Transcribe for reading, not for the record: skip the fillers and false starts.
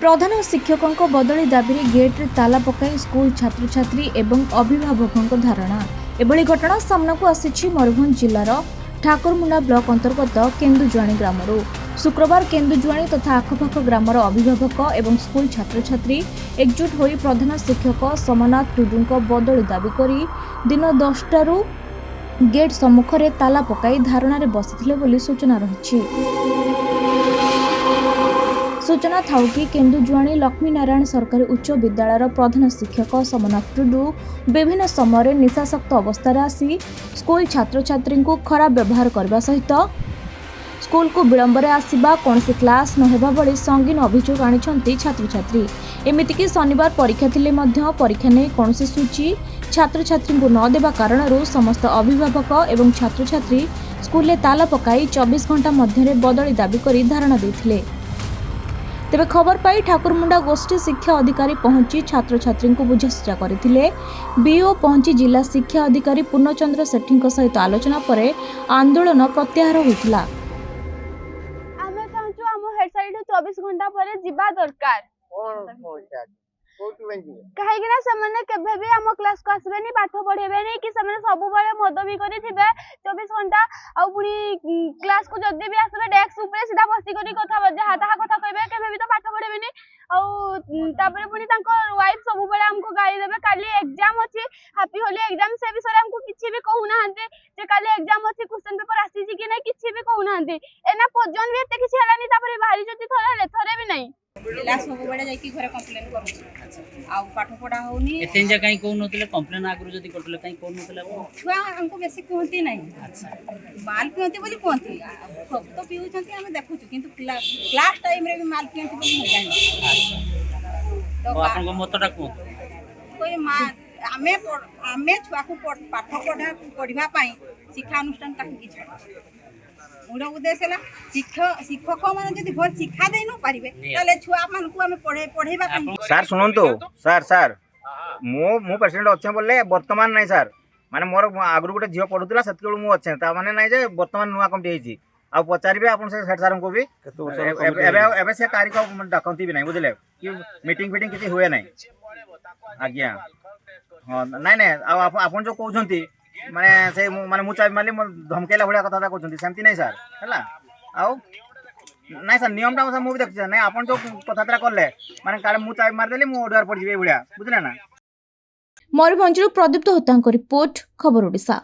प्रधान शिक्षकों बदली दाबी गेट्रे ताला पकाई स्कूल छात्र छात्री एवं अभिभावकों धारणा एभली घटना सामना को आसी मयूरभंज जिलार ठाकुरमुंडा ब्लॉक अंतर्गत केन्दुजुआणी ग्रामरू शुक्रवार केन्दुजुआणी तथा आखपाख ग्रामर अभिभावक एवं स्कूल छात्र छात्री एकजुट होई प्रधान शिक्षक सोमनाथ टुडू बदली दाबी करी दिन 10टारू गेट सम्मुख में ताला पकाई धारणा बसिथिले बोली सूचना रही। सूचना थाउ कि केन्दुजुआणी लक्ष्मीनारायण सरकारी उच्च विद्यालय प्रधान शिक्षक सोमनाथ टुडू विभिन्न समय निशासक्त अवस्था आसी स्कूल छात्र छात्री को खराब व्यवहार करने सहित स्कूल को विलंब आसवा कौन क्लास नहेबा भली संगीन अभियोग आनी छात्र छात्री। एमितिकी शनिवार परीक्षा थिले मध्य परीक्षा नहीं कौन सूची छात्र छात्री को न देवा कारण समस्त अभिभावक एवं छात्र छात्री स्कूल में ताला पकाई 24 घंटा मध्य बदली दाबी कर धारणा देथिले। तेबे खबर पाई ठाकुरमुंडा गोष्ठी शिक्षा अधिकारी पहुंची छात्र छात्री को बुझासुझा करथिले। बीओ पहुंची जिला शिक्षा अधिकारी पूर्णचंद्र सेठी सहित आलोचना पर आंदोलन प्रत्याहार होइतिला। आमे चाहछु हम हेड साइड 24 घंटा पर जिबा दरकार कहीं ना से केबे भी हम क्लास को आसबेनी पाठ पढ़ेबेनी कि से सब बेले मद भी करी थिबे 24 घंटा आ पुनी क्लास को जदी भी आसबे डेस्क ऊपर सीधा बसी करी कथा जहा ताहा कथा कहबे केबे भी तो पाठ पढ़ेबेनी आ तापर पुनी तांको वाइफ सब बेले हमको गाली देबे। काली एग्जाम अछि हैप्पी होली एग्जाम से विषय हमको किछि भी कहू नाहंती जे काली एग्जाम अछि क्वेश्चन पेपर आसी छि कि नै किछि भी कहू नाहंती एना पजन भी एते किछि हलानी तापर बाहरी जति थरे भी नै पिला सब बड़े जाई कि घरे कंप्लेन करू आ पाठ पढ़ा होनी एतेन जे काई कोन नतले कंप्लेन आगरु जदी करतले काई कोन नतले छुआ हमको बेसी कहंती नै। अच्छा माल पियंती बोली कहंती सब तो पिउ छंती हम देखु छु किंतु क्लास टाइम रे भी माल पियंती बोली हम जानि तो आपन को मतटा को कोई मा आमे छुआ को पाठ पढ़ा पई शिक्षा अनुष्ठान का कि मोर उद्देश्य है शिक्षक मान जब भल शिक्षा दे न पारे ताले छुआ मान को हमें पढ़ेबा सर सुनन तो सर मो प्रेसिडेंट अच्छे बोले वर्तमान नहीं सर माने मोर आगु गोटे झील पढ़ुला से मु अच्छे माने नहीं जे वर्तमान नुआ कमिटी होईची आ पचारिबे आपन से हेड सर को भी एबे से कार्य को डाकंती भी नहीं बुझले कि मीटिंग फिटिंग किछि हुए नहीं आज्ञा हां नहीं आपन जो कहउछंती माने से माने मुचाई मारली धमकेला भलिया कथा कहउछंती सेमती नहीं सर हला आउ नहीं सर नियम टा मु भी देखछि नहीं आपन जो कथा करले माने काले मुचाई मार देली मु ओडर पड़ जिवे भलिया बुझले ना। मयूरभंज प्रदीप्त होता रिपोर्ट खबर ओडिशा।